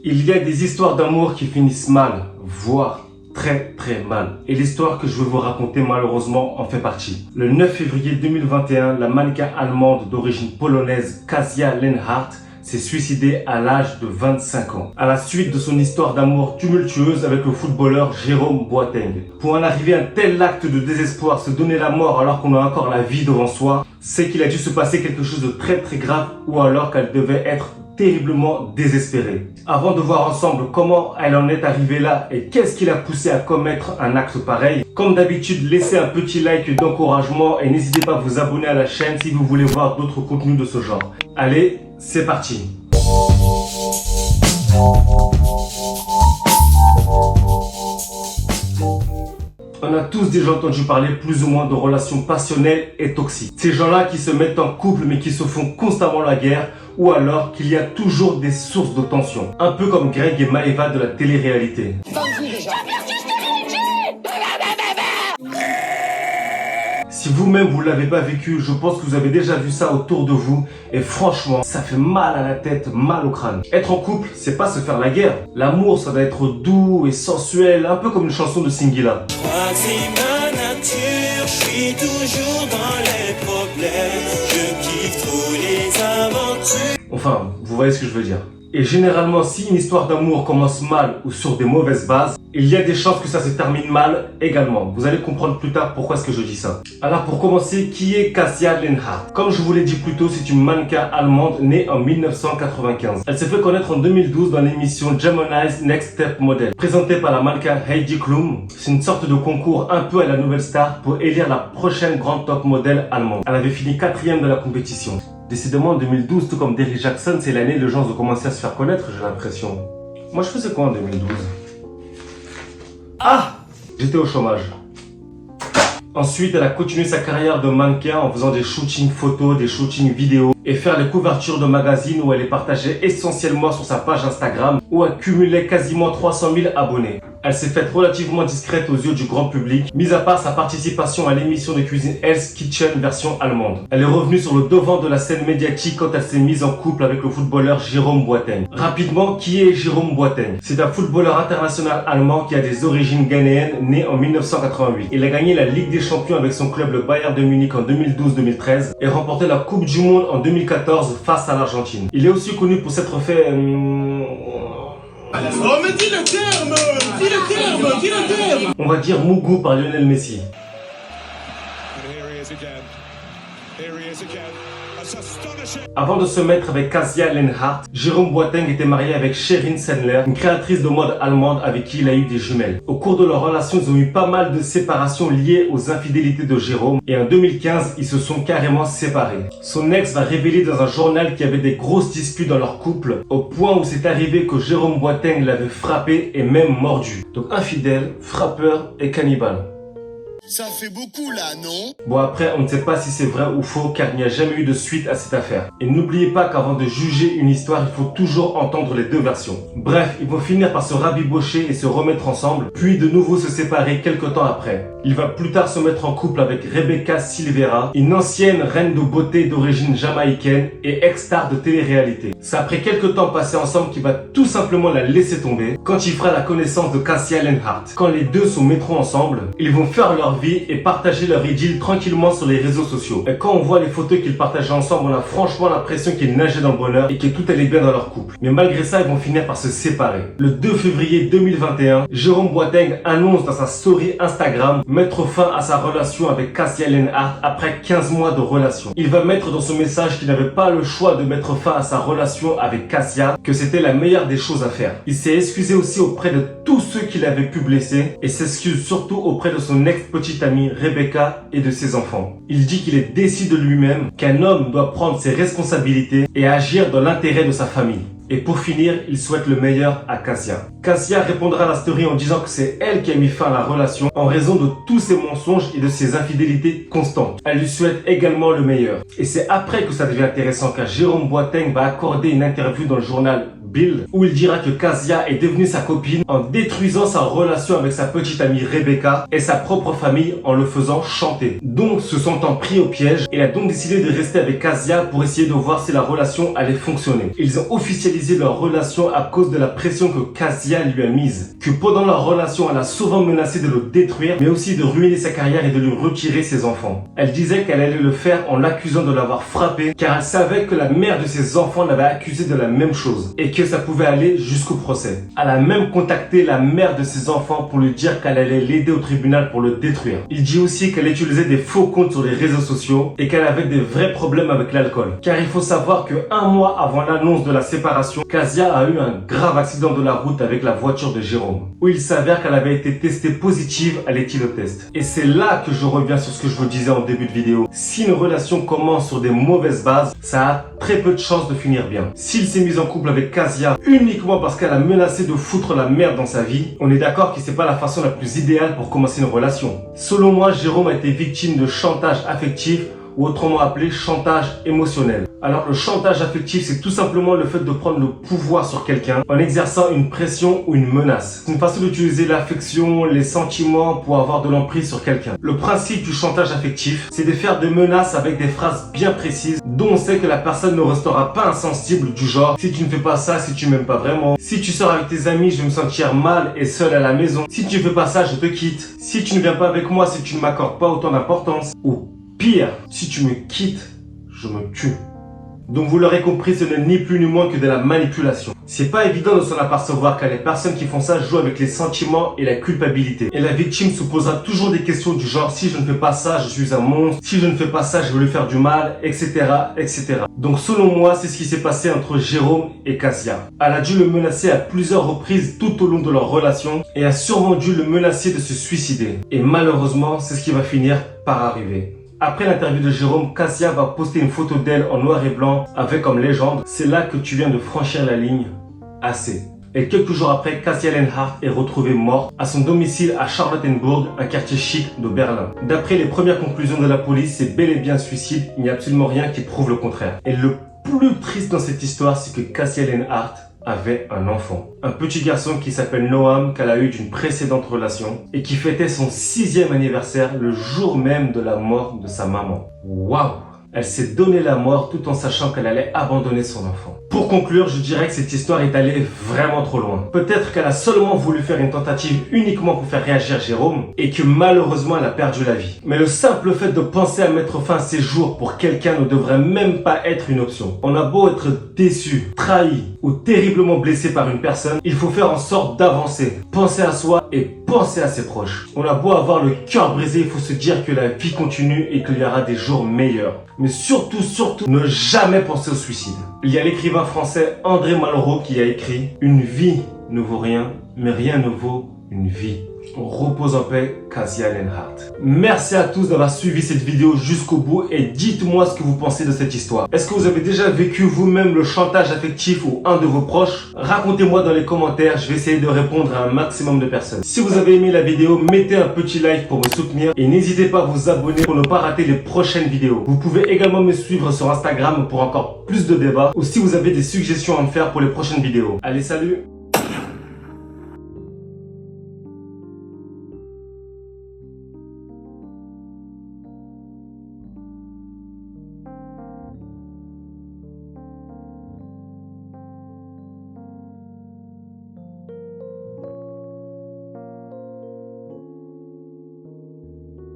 Il y a des histoires d'amour qui finissent mal, voire très mal. Et l'histoire que je vais vous raconter malheureusement en fait partie. Le 9 février 2021, la mannequin allemande d'origine polonaise Kasia Lenhardt s'est suicidée à l'âge de 25 ans, à la suite de son histoire d'amour tumultueuse avec le footballeur Jérôme Boateng. Pour en arriver à un tel acte de désespoir, se donner la mort alors qu'on a encore la vie devant soi, c'est qu'il a dû se passer quelque chose de très grave ou alors qu'elle devait être terriblement désespérée. Avant de voir ensemble comment elle en est arrivée là et qu'est-ce qui l'a poussé à commettre un acte pareil, comme d'habitude, laissez un petit like d'encouragement et n'hésitez pas à vous abonner à la chaîne si vous voulez voir d'autres contenus de ce genre. Allez, c'est parti! On a tous déjà entendu parler plus ou moins de relations passionnelles et toxiques. Ces gens-là qui se mettent en couple mais qui se font constamment la guerre ou alors qu'il y a toujours des sources de tension. Un peu comme Greg et Maeva de la télé-réalité. Si vous-même vous l'avez pas vécu, je pense que vous avez déjà vu ça autour de vous et franchement, ça fait mal à la tête, mal au crâne. Être en couple, c'est pas se faire la guerre. L'amour, ça doit être doux et sensuel, un peu comme une chanson de Singila. C'est ma nature, je suis toujours dans les problèmes, je kiffe trop les aventures. Enfin, vous voyez ce que je veux dire. Et généralement, si une histoire d'amour commence mal ou sur des mauvaises bases, il y a des chances que ça se termine mal également. Vous allez comprendre plus tard pourquoi est-ce que je dis ça. Alors pour commencer, qui est Kasia Lenhardt? Comme je vous l'ai dit plus tôt, c'est une mannequin allemande née en 1995. Elle s'est fait connaître en 2012 dans l'émission Gemini's Next Step Model, présentée par la mannequin Heidi Klum. C'est une sorte de concours un peu à la nouvelle star pour élire la prochaine grande top modèle allemande. Elle avait fini 4e de la compétition. Décidément, en 2012, tout comme Derrick Jackson, c'est l'année où les gens ont commencé à se faire connaître, j'ai l'impression. Moi, je faisais quoi en 2012? Ah! J'étais au chômage. Ensuite, elle a continué sa carrière de mannequin en faisant des shootings photos, des shootings vidéo et faire les couvertures de magazines où elle est partagée essentiellement sur sa page Instagram où elle cumulait quasiment 300 000 abonnés. Elle s'est faite relativement discrète aux yeux du grand public, mis à part sa participation à l'émission de cuisine Hell's Kitchen version allemande. Elle est revenue sur le devant de la scène médiatique quand elle s'est mise en couple avec le footballeur Jérôme Boateng. Rapidement, qui est Jérôme Boateng? C'est un footballeur international allemand qui a des origines ghanéennes, né en 1988. Il a gagné la Ligue des Champions avec son club le Bayern de Munich en 2012-2013 et remporté la Coupe du Monde en 2014 face à l'Argentine. Il est aussi connu pour s'être fait... Oh mais dis le terme! Dis le terme! Dis le terme! On va dire Mougou par Lionel Messi. Avant de se mettre avec Kasia Lenhardt, Jérôme Boateng était marié avec Sherin Sandler, une créatrice de mode allemande avec qui il a eu des jumelles. Au cours de leur relation, ils ont eu pas mal de séparations liées aux infidélités de Jérôme et en 2015, ils se sont carrément séparés. Son ex va révéler dans un journal qu'il y avait des grosses disputes dans leur couple, au point où c'est arrivé que Jérôme Boateng l'avait frappé et même mordu. Donc infidèle, frappeur et cannibale. Ça fait beaucoup là, non? Bon après, on ne sait pas si c'est vrai ou faux car il n'y a jamais eu de suite à cette affaire. Et n'oubliez pas qu'avant de juger une histoire, il faut toujours entendre les deux versions. Bref, ils vont finir par se rabibocher et se remettre ensemble, puis de nouveau se séparer quelques temps après. Il va plus tard se mettre en couple avec Rebecca Silvera, une ancienne reine de beauté d'origine jamaïcaine et ex-star de télé-réalité. C'est après quelques temps passés ensemble qu'il va tout simplement la laisser tomber quand il fera la connaissance de Kasia Lenhardt. Quand les deux se mettront ensemble, ils vont faire leur vie et partager leur idylle tranquillement sur les réseaux sociaux. Et quand on voit les photos qu'ils partageaient ensemble, on a franchement l'impression qu'ils nageaient dans le bonheur et que tout allait bien dans leur couple. Mais malgré ça, ils vont finir par se séparer. Le 2 février 2021, Jérôme Boateng annonce dans sa story Instagram mettre fin à sa relation avec Kasia Lenhardt après 15 mois de relation. Il va mettre dans son message qu'il n'avait pas le choix de mettre fin à sa relation avec Kasia, que c'était la meilleure des choses à faire. Il s'est excusé aussi auprès de tous ceux qui l'avaient pu blesser et s'excuse surtout auprès de son ex-petite amie Rebecca et de ses enfants. Il dit qu'il est déçu de lui-même, qu'un homme doit prendre ses responsabilités et agir dans l'intérêt de sa famille. Et pour finir, il souhaite le meilleur à Kasia. Kasia répondra à la story en disant que c'est elle qui a mis fin à la relation en raison de tous ses mensonges et de ses infidélités constantes. Elle lui souhaite également le meilleur. Et c'est après que ça devient intéressant car Jérôme Boateng va accorder une interview dans le journal Bill, où il dira que Kasia est devenue sa copine en détruisant sa relation avec sa petite amie Rebecca et sa propre famille en le faisant chanter. Donc, se sentant pris au piège, il a donc décidé de rester avec Kasia pour essayer de voir si la relation allait fonctionner. Ils ont officialisé leur relation à cause de la pression que Kasia lui a mise. Que pendant leur relation, elle a souvent menacé de le détruire, mais aussi de ruiner sa carrière et de lui retirer ses enfants. Elle disait qu'elle allait le faire en l'accusant de l'avoir frappé, car elle savait que la mère de ses enfants l'avait accusé de la même chose et que ça pouvait aller jusqu'au procès. Elle a même contacté la mère de ses enfants pour lui dire qu'elle allait l'aider au tribunal pour le détruire. Il dit aussi qu'elle utilisait des faux comptes sur les réseaux sociaux et qu'elle avait des vrais problèmes avec l'alcool. Car il faut savoir que 1 mois avant l'annonce de la séparation, Kasia a eu un grave accident de la route avec la voiture de Jérôme, où il s'avère qu'elle avait été testée positive à l'éthylotest. Et c'est là que je reviens sur ce que je vous disais en début de vidéo. Si une relation commence sur des mauvaises bases, ça a très peu de chances de finir bien. S'il s'est mis en couple avec Kasia uniquement parce qu'elle a menacé de foutre la merde dans sa vie, on est d'accord que c'est pas la façon la plus idéale pour commencer une relation. Selon moi, Jérôme a été victime de chantage affectif, ou autrement appelé chantage émotionnel. Alors le chantage affectif, c'est tout simplement le fait de prendre le pouvoir sur quelqu'un en exerçant une pression ou une menace. C'est une façon d'utiliser l'affection, les sentiments pour avoir de l'emprise sur quelqu'un. Le principe du chantage affectif, c'est de faire des menaces avec des phrases bien précises dont on sait que la personne ne restera pas insensible, du genre « si tu ne fais pas ça, si tu m'aimes pas vraiment, si tu sors avec tes amis, je vais me sentir mal et seul à la maison, si tu ne fais pas ça, je te quitte, si tu ne viens pas avec moi, si tu ne m'accordes pas autant d'importance » ou pire, si tu me quittes, je me tue. Donc vous l'aurez compris, ce n'est ni plus ni moins que de la manipulation. C'est pas évident de s'en apercevoir car les personnes qui font ça jouent avec les sentiments et la culpabilité. Et la victime se posera toujours des questions du genre si je ne fais pas ça, je suis un monstre, si je ne fais pas ça, je vais lui faire du mal, etc. etc. Donc selon moi, c'est ce qui s'est passé entre Jérôme et Kasia. Elle a dû le menacer à plusieurs reprises tout au long de leur relation et a sûrement dû le menacer de se suicider. Et malheureusement, c'est ce qui va finir par arriver. Après l'interview de Jérôme, Kasia va poster une photo d'elle en noir et blanc avec comme légende « C'est là que tu viens de franchir la ligne, assez ». Et quelques jours après, Kasia Lenhardt est retrouvée morte à son domicile à Charlottenburg, un quartier chic de Berlin. D'après les premières conclusions de la police, c'est bel et bien un suicide, il n'y a absolument rien qui prouve le contraire. Et le plus triste dans cette histoire, c'est que Kasia Lenhardt avait un enfant. Un petit garçon qui s'appelle Noam, qu'elle a eu d'une précédente relation et qui fêtait son 6e anniversaire le jour même de la mort de sa maman. Waouh! Elle s'est donné la mort tout en sachant qu'elle allait abandonner son enfant. Pour conclure, je dirais que cette histoire est allée vraiment trop loin. Peut-être qu'elle a seulement voulu faire une tentative uniquement pour faire réagir Jérôme et que malheureusement elle a perdu la vie. Mais le simple fait de penser à mettre fin à ses jours pour quelqu'un ne devrait même pas être une option. On a beau être déçu, trahi ou terriblement blessé par une personne, il faut faire en sorte d'avancer, penser à soi et penser à ses proches. On a beau avoir le cœur brisé, il faut se dire que la vie continue et qu'il y aura des jours meilleurs. Mais surtout, ne jamais penser au suicide. Il y a l'écrivain français André Malraux qui a écrit « Une vie ne vaut rien, mais rien ne vaut une vie ». Repose en paix, Kasia Lenhardt. Merci à tous d'avoir suivi cette vidéo jusqu'au bout et dites-moi ce que vous pensez de cette histoire. Est-ce que vous avez déjà vécu vous-même le chantage affectif ou un de vos proches? Racontez-moi dans les commentaires, je vais essayer de répondre à un maximum de personnes. Si vous avez aimé la vidéo, mettez un petit like pour me soutenir et n'hésitez pas à vous abonner pour ne pas rater les prochaines vidéos. Vous pouvez également me suivre sur Instagram pour encore plus de débats ou si vous avez des suggestions à me faire pour les prochaines vidéos. Allez, salut!